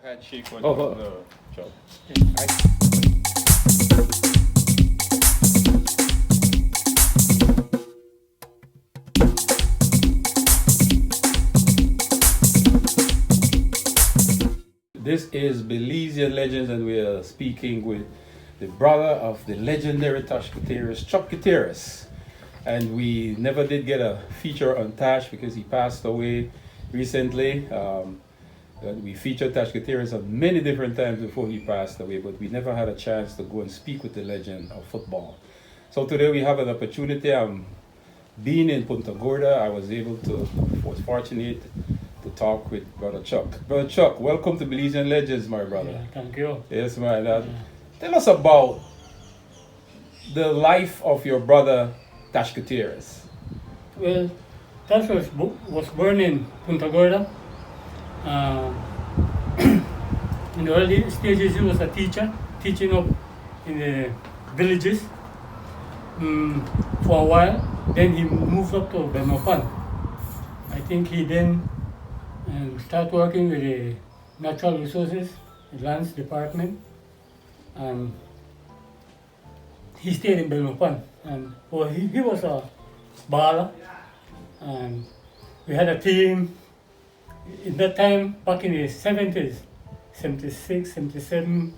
Handshake on Oh, the job. This is Belizean Legends, and we are speaking with the brother of the legendary Tash Guiterrez, Chuck Guiterrez. And we never did get a feature on Tash because he passed away recently. We featured Tash Guiterrez on many different times before he passed away, but we never had a chance to go and speak with the legend of football. So today we have an opportunity. Being in Punta Gorda, I was fortunate to talk with Brother Chuck. Brother Chuck, welcome to Belizean Legends, my brother. Yeah, thank you. Yes, man. Tell us about the life of your brother, Tash Guiterrez. Well, Tash was born in Punta Gorda. In the early stages, he was a teacher, teaching up in the villages for a while. Then he moved up to Belizean. I think he then started working with the Natural Resources, the Lands Department, and he stayed in Belizean. And well, he was a baller, and we had a team. In that time, back in the 70s, 76, 77,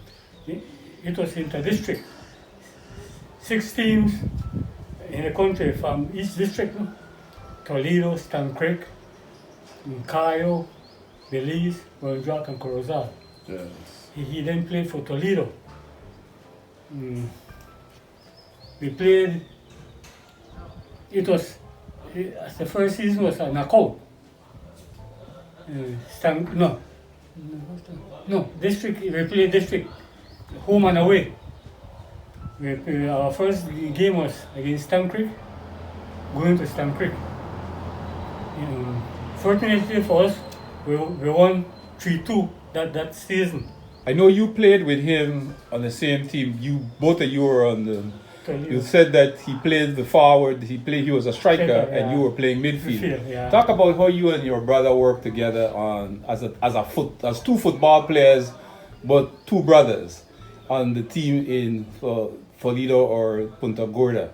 it was inter-district. 6 teams in the country from each district: Toledo, Stan Creek, Cayo, Belize, Royal and Corozal. Yes. He then played for Toledo. We played, the first season was a knockout. District, we played district, home and away. Our first game was against Stan Creek, going to Stan Creek. Fortunately for us, we won 3-2 that season. I know you played with him on the same team. Both of you were on the. You said that he played the forward. He was a striker, Yeah. and you were playing midfield. Yeah. Talk about how you and your brother worked together as 2 football players, but 2 brothers on the team in Toledo or Punta Gorda.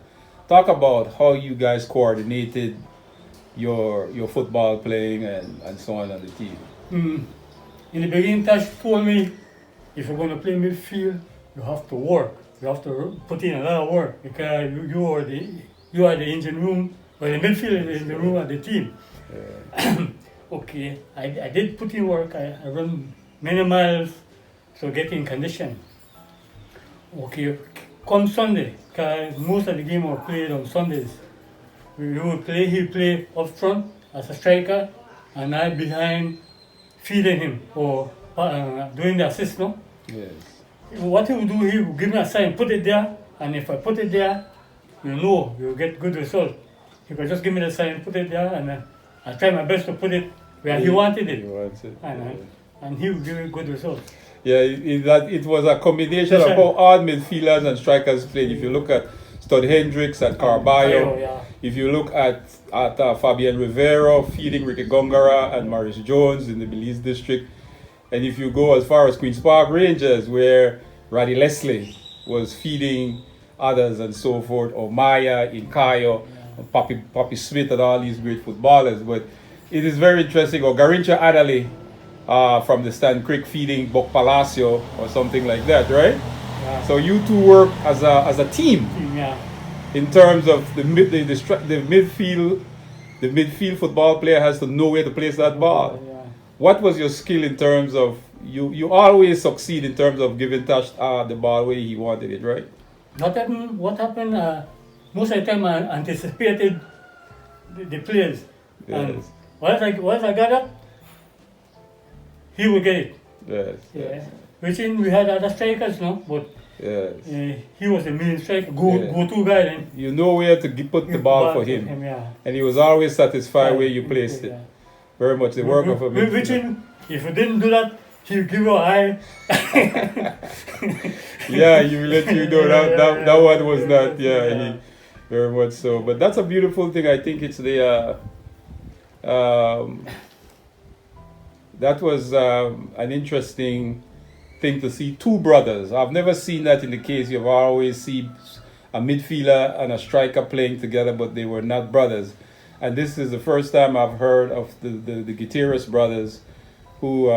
Talk about how you guys coordinated your football playing and so on the team. In the beginning, Tash told me, if you're going to play midfield, you have to work. You have to put in a lot of work because you are the engine room, or the midfield is the room of the team. Okay, I did put in work. I run many miles to get in condition. Okay, come Sunday, because most of the game were played on Sundays. He play up front as a striker, and I behind feeding him or doing the assist, no? Yes. What he would do, he would give me a sign, put it there, and if I put it there, you'll get good result. He would just give me the sign, put it there, and I try my best to put it where he wanted it. And he would give me good results. Yeah, it was a combination of how all midfielders and strikers played. If you look at Stud Hendricks and Carballo, Yeah. if you look at Fabian Rivero feeding Ricky Gongara and Maurice Jones in the Belize district, and if you go as far as Queen's Park Rangers, where Roddy Leslie was feeding others and so forth, or Maya in Cayo, Poppy Smith and all these great footballers. But it is very interesting. Or Garincha Adali from the Stan Creek feeding Bok Palacio or something like that, right? Yeah. So you two work as a team Yeah. in terms of the midfield. The midfield football player has to know where to place that ball. Yeah. What was your skill in terms of you always succeed in terms of giving Tash the ball where he wanted it, right? What happened, most of the time I anticipated the players. And Yes. once I got up, he would get it. Yes. Yeah. Which we had other strikers, no? But Yes. he was the main striker, Yeah. go-to guy then. You know where to put the ball for him. Yeah. And he was always satisfied where you placed it. Yeah. Very much the work of a Which midfielder. if you didn't do that, he'll give you an eye. Yeah, you let you know that one was not. Yeah, Yeah. very much so. But that's a beautiful thing. I think it's the That was an interesting thing to see two brothers. I've never seen that in the case. You've always seen a midfielder and a striker playing together, but they were not brothers. And this is the first time I've heard of the Guiterrez brothers who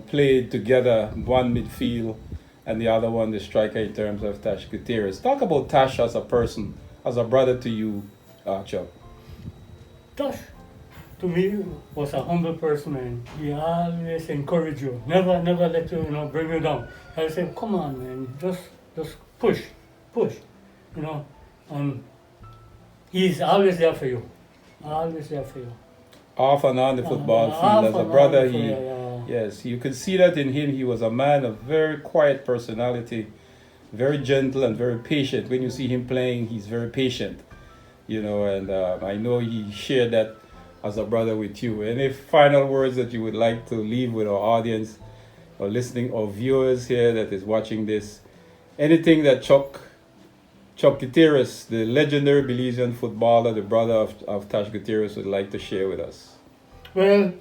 played together, one midfield and the other one the striker in terms of Tash Guiterrez. Talk about Tash as a person, as a brother to you, Chuck. Tash, to me, was a humble person, and he always encouraged you. Never let you, bring you down. I said, come on, man, just push, and he's always there for you, always there for you. Off and on the football field, as a brother, yeah. Yes, you could see that in him. He was a man of very quiet personality, very gentle and very patient. When you see him playing, he's very patient, and I know he shared that as a brother with you. Any final words that you would like to leave with our audience or listening or viewers here that is watching this? Anything that Chuck Guiterrez, the legendary Belizean footballer, the brother of Tash Guiterrez, would like to share with us? Well,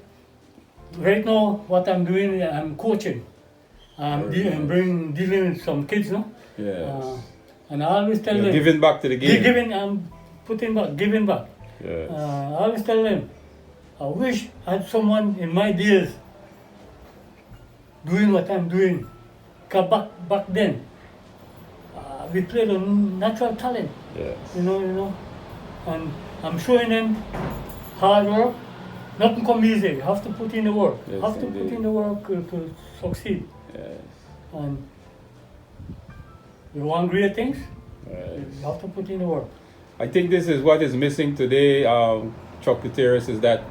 right now, what I'm doing, I'm coaching. I'm dealing with some kids, no? Yes. And I always tell them, giving back to the game. I'm putting back, giving back. Yes. I always tell them, I wish I had someone in my years doing what I'm doing. 'Cause back then, we played on natural talent. Yes. And I'm showing them hard work. Nothing comes easy. You have to put in the work. Yes, You have to indeed. put in the work to succeed. Yes. And you want great things, Yes. you have to put in the work. I think this is what is missing today, Chuck Guiterrez, is that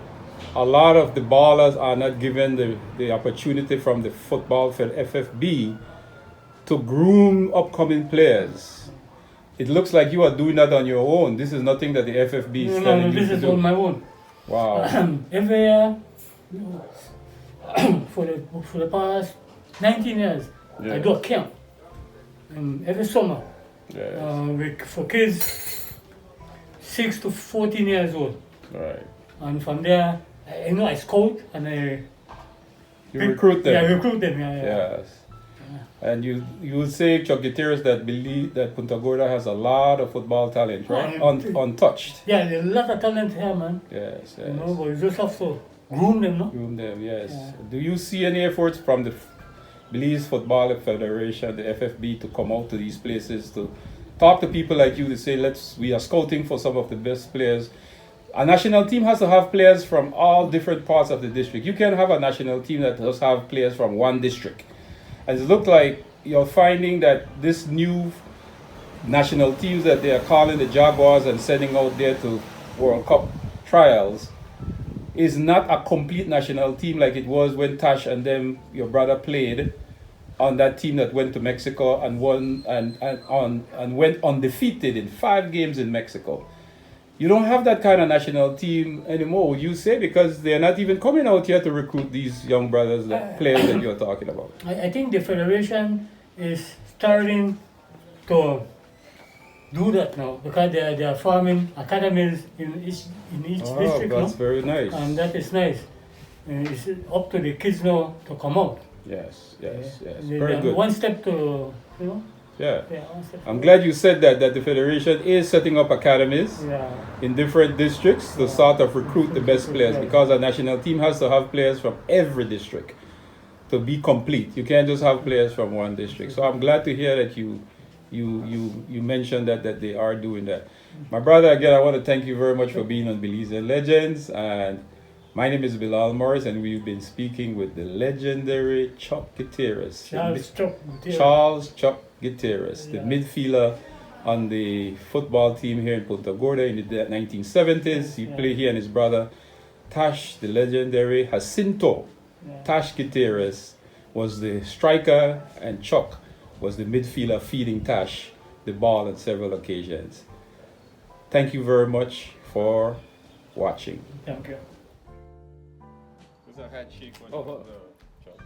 a lot of the ballers are not given the opportunity from the football for FFB to groom upcoming players. It looks like you are doing that on your own. This is nothing that the FFB is telling you this to is do. on my own. Wow. Every year, for the past 19 years, I do a camp. And every summer, Yes. for kids 6 to 14 years old. Right. And from there, I scout and You recruit them. Yeah, recruit them. Yeah. Yes. And you would say, Chuck Guiterrez, that Punta Gorda has a lot of football talent, right? Untouched. Yeah, there's a lot of talent here, man. Yes, yes. But you just have to groom them, no? Groom them, yes. Yeah. Do you see any efforts from the Belize Football Federation, the FFB, to come out to these places to talk to people like you to say, we are scouting for some of the best players? A national team has to have players from all different parts of the district. You can't have a national team that does have players from one district. And it looks like you're finding that this new national teams that they are calling the Jaguars and sending out there to World Cup trials is not a complete national team like it was when Tash and them, your brother, played on that team that went to Mexico and won and went undefeated in 5 games in Mexico. You don't have that kind of national team anymore, would you say, because they're not even coming out here to recruit these young brothers, the players that you're talking about? I think the federation is starting to do that now because they are forming academies in each district. That's very nice. And that is nice. And it's up to the kids now to come out. Yes, yes. They Very are good. one step to, Yeah. one step I'm glad you said that the Federation is setting up academies in different districts to sort of recruit the best players, because a national team has to have players from every district to be complete. You can't just have players from one district. So I'm glad to hear that you mentioned that they are doing that. My brother, again, I want to thank you very much for being on Belizean Legends. And my name is Bilal Morris, and we've been speaking with the legendary Chuck Guiterrez. Charles Chuck Guiterrez, the midfielder on the football team here in Punta Gorda in the 1970s. He played here, and his brother Tash, the legendary Jacinto. Tash Guiterrez was the striker, and Chuck was the midfielder feeding Tash the ball on several occasions. Thank you very much for watching. Thank you. There's a handshake. Oh, Chuck.